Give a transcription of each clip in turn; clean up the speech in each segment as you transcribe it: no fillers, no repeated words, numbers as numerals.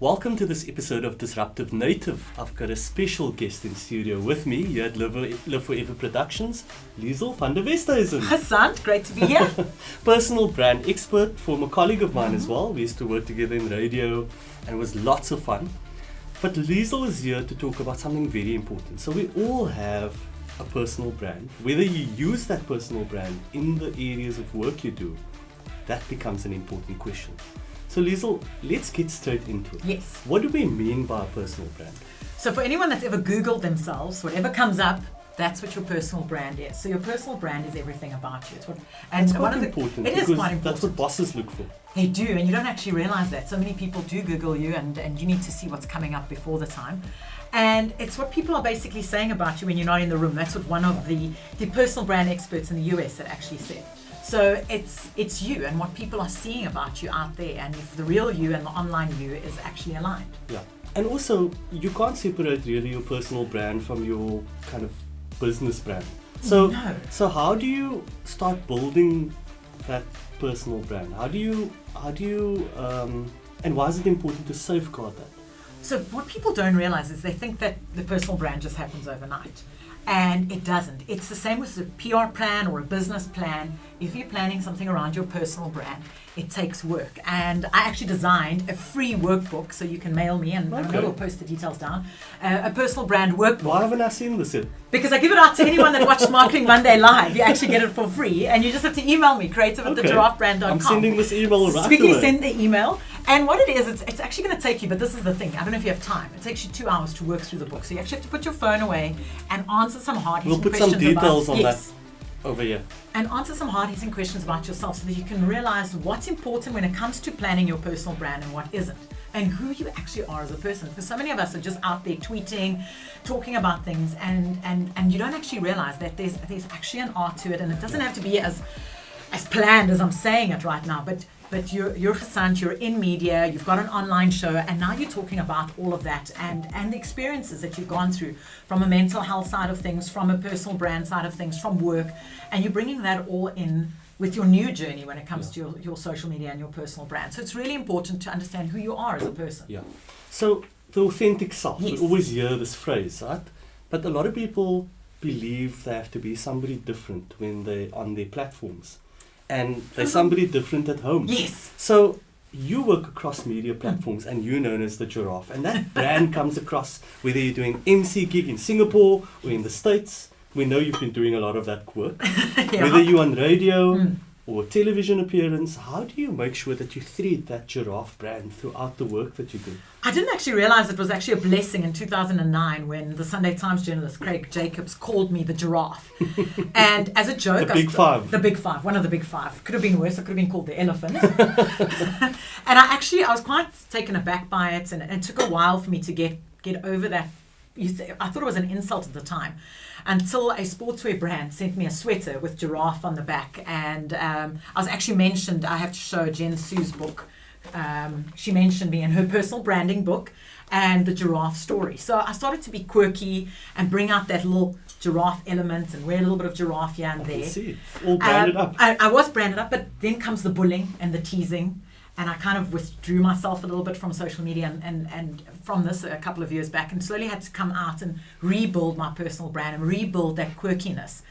Welcome to this episode of Disruptive Native. I've got a special guest in studio with me here at Live Forever Productions, Liezel van der Westhuizen. Gasant, great to be here. Personal brand expert, former colleague of mine as well. We used to work together in radio and it was lots of fun. But Liezel is here to talk about something very important. So we all have a personal brand. Whether you use that personal brand in the areas of work you do, that becomes an important question. So Liezel, let's get straight into it. Yes. What do we mean by a personal brand? So for anyone that's ever Googled themselves, whatever comes up, that's what your personal brand is. So your personal brand is everything about you. It's quite important. It is quite important. That's what bosses look for. They do, and you don't actually realize that. So many people do Google you, and you need to see what's coming up before the time. And it's what people are basically saying about you when you're not in the room. That's what one of the personal brand experts in the US had actually said. So it's you and what people are seeing about you out there, and if the real you and the online you is actually aligned. Yeah, and also you can't separate really your personal brand from your kind of business brand. So how do you start building that personal brand? How do you and why is it important to safeguard that? So what people don't realize is they think that the personal brand just happens overnight. And it doesn't. It's the same with a PR plan or a business plan. If you're planning something around your personal brand, it takes work. And I actually designed a free workbook, so you can mail me, and I know we'll post the details down, a personal brand workbook. Why haven't I seen this yet? Because I give it out to anyone that watched Marketing Monday live. You actually get it for free, and you just have to email me, creative@thegiraffebrand.com. I'm sending this email right Quickly away. send the email. And what it is, it's actually going to take you, but this is the thing, I don't know if you have time, it takes you 2 hours to work through the book. So you actually have to put your phone away and answer some hard-hitting questions. We'll put some details on that over here. And answer some hard-hitting questions about yourself so that you can realize what's important when it comes to planning your personal brand and what isn't. And who you actually are as a person. Because so many of us are just out there tweeting, talking about things, and you don't actually realize that there's actually an art to it, and it doesn't have to be as planned as I'm saying it right now, but you're Gasant, you're in media, you've got an online show, and now you're talking about all of that and the experiences that you've gone through from a mental health side of things, from a personal brand side of things, from work, and you're bringing that all in with your new journey when it comes to your social media and your personal brand. So it's really important to understand who you are as a person. Yeah. So the authentic self, Yes. we always hear this phrase, right? But a lot of people believe they have to be somebody different when they're on their platforms. And they're somebody different at home. Yes. So you work across media platforms and you're known as the Giraffe. And that brand comes across whether you're doing MC gig in Singapore or in the States. We know you've been doing a lot of that work. Whether you're on radio or television appearance, how do you make sure that you thread that Giraffe brand throughout the work that you do? I didn't actually realize it was actually a blessing in 2009 when the Sunday Times journalist Craig Jacobs called me the Giraffe. And as a joke... The Big Five. The Big Five, one of the Big Five. Could have been worse, I could have been called the Elephant. And I was quite taken aback by it, and it took a while for me to get over that. I thought it was an insult at the time, until a sportswear brand sent me a sweater with giraffe on the back. And I was actually mentioned, I have to show Jen Sue's book. She mentioned me in her personal branding book and the giraffe story. So I started to be quirky and bring out that little giraffe element and wear a little bit of giraffe here and there. I can see. All branded up. I was branded up, but then comes the bullying and the teasing. And I kind of withdrew myself a little bit from social media and from this a couple of years back, and slowly had to come out and rebuild my personal brand and rebuild that quirkiness.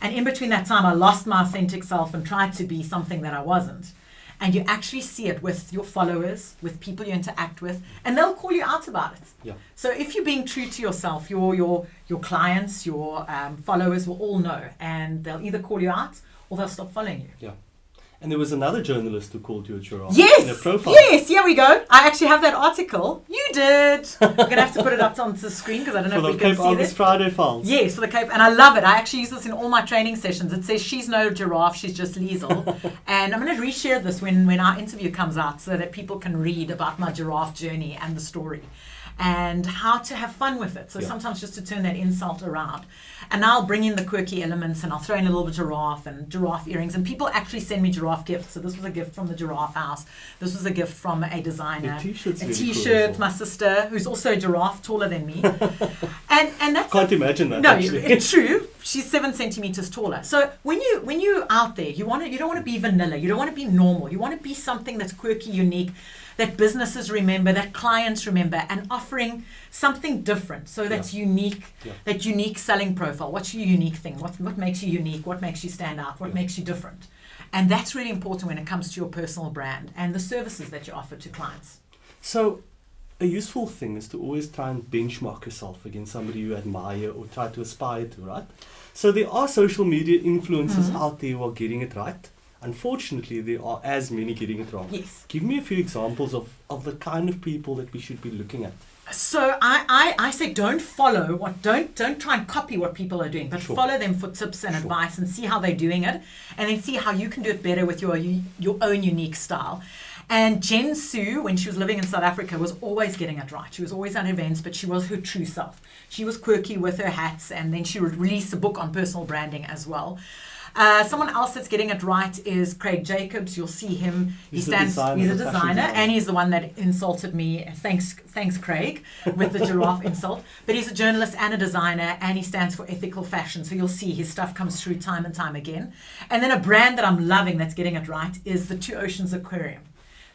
And in between that time, I lost my authentic self and tried to be something that I wasn't. And you actually see it with your followers, with people you interact with, and they'll call you out about it. Yeah. So if you're being true to yourself, your clients, your followers will all know, and they'll either call you out or they'll stop following you. Yeah. And there was another journalist who called you a giraffe yes, in a profile. Yes, here we go. I actually have that article. You did. I'm going to have to put it up onto the screen because I don't know if we can see it. For the Cape August Friday files. Yes, for the Cape. And I love it. I actually use this in all my training sessions. It says, she's no giraffe, she's just Liezel. And I'm going to reshare this when our interview comes out so that people can read about my giraffe journey and the story. And how to have fun with it. So sometimes just to turn that insult around. And now I'll bring in the quirky elements and I'll throw in a little bit of giraffe and giraffe earrings. And people actually send me giraffe gifts. So this was a gift from the Giraffe House. This was a gift from a designer. A t-shirt, cool, my sister, who's also a giraffe, taller than me. and that's Can't imagine that. No, actually. It's true. she's 7 centimeters taller. So when you're out there, you don't want to be vanilla. You don't want to be normal. You want to be something that's quirky, unique, that businesses remember, that clients remember, and offering something different. So that's unique, that unique selling profile. What's your unique thing? What makes you unique? What makes you stand out? What makes you different? And that's really important when it comes to your personal brand and the services that you offer to clients. So a useful thing is to always try and benchmark yourself against somebody you admire or try to aspire to, right? So there are social media influencers out there who are getting it right. Unfortunately, there are as many getting it wrong. Yes. Give me a few examples of the kind of people that we should be looking at. So I say don't follow don't try and copy what people are doing, but follow them for tips and advice and see how they're doing it, and then see how you can do it better with your own unique style. And Jen Sue, when she was living in South Africa, was always getting it right. She was always at events, but she was her true self. She was quirky with her hats, and then she released a book on personal branding as well. Someone else that's getting it right is Craig Jacobs. You'll see him. He's a designer, and he's the one that insulted me. Thanks, Craig, with the giraffe insult. But he's a journalist and a designer, and he stands for ethical fashion. So you'll see his stuff comes through time and time again. And then a brand that I'm loving that's getting it right is the Two Oceans Aquarium.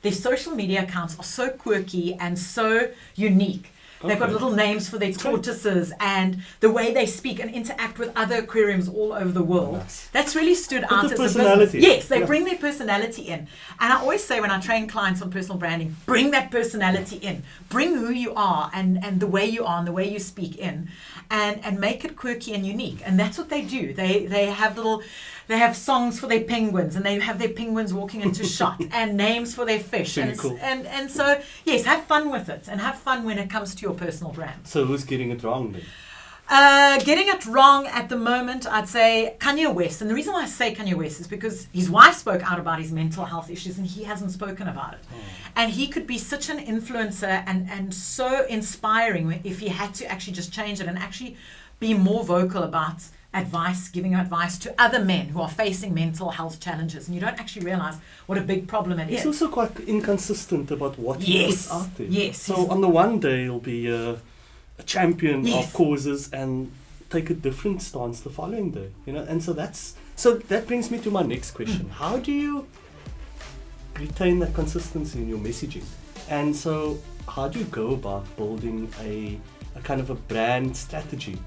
Their social media accounts are so quirky and so unique. They've got little names for their tortoises and the way they speak and interact with other aquariums all over the world. Nice. That's really stood out as a business. Yes, they bring their personality in. And I always say when I train clients on personal branding, bring that personality in. Bring who you are and the way you are and the way you speak in. And make it quirky and unique. And that's what they do. They have songs for their penguins, and they have their penguins walking into shot, and names for their fish. Really cool. And so, yes, have fun with it, and have fun when it comes to your personal brand. So who's getting it wrong then? Getting it wrong at the moment, I'd say Kanye West. And the reason why I say Kanye West is because his wife spoke out about his mental health issues, and he hasn't spoken about it. And he could be such an influencer and so inspiring if he had to actually just change it and actually be more vocal about giving advice to other men who are facing mental health challenges. And you don't actually realize what a big problem it is. He's also quite inconsistent about what he puts out there. Yes. So on the one day he'll be a champion of causes and take a different stance the following day. And so that brings me to my next question. How do you retain that consistency in your messaging? And so how do you go about building a kind of a brand strategy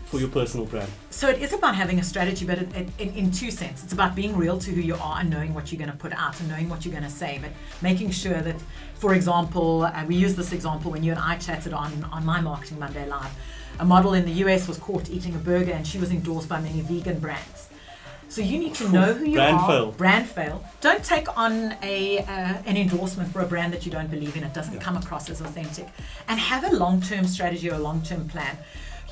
for your personal brand? So it is about having a strategy, but in two senses. It's about being real to who you are and knowing what you're going to put out and knowing what you're going to say, but making sure that, for example, we used this example when you and I chatted on my Marketing Monday Live. A model in the US was caught eating a burger, and she was endorsed by many vegan brands. So you need to know who you are. Brand fail. Don't take on an endorsement for a brand that you don't believe in. It doesn't come across as authentic. And have a long-term strategy or a long-term plan.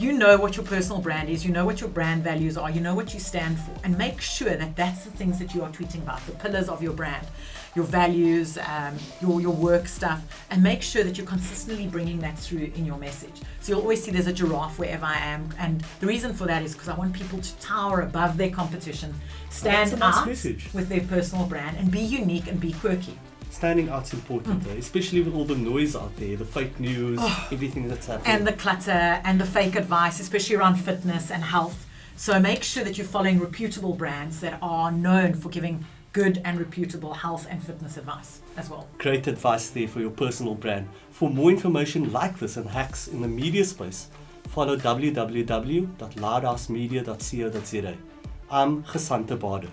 You know what your personal brand is, you know what your brand values are, you know what you stand for, and make sure that that's the things that you are tweeting about, the pillars of your brand, your values, your work stuff, and make sure that you're consistently bringing that through in your message. So you'll always see there's a giraffe wherever I am, and the reason for that is because I want people to tower above their competition, stand out with their personal brand, and be unique and be quirky. Standing out's important, especially with all the noise out there, the fake news, everything that's happening. And the clutter and the fake advice, especially around fitness and health. So make sure that you're following reputable brands that are known for giving good and reputable health and fitness advice as well. Great advice there for your personal brand. For more information like this and hacks in the media space, follow www.loudhousemedia.co.za. I'm Gasant Abarder.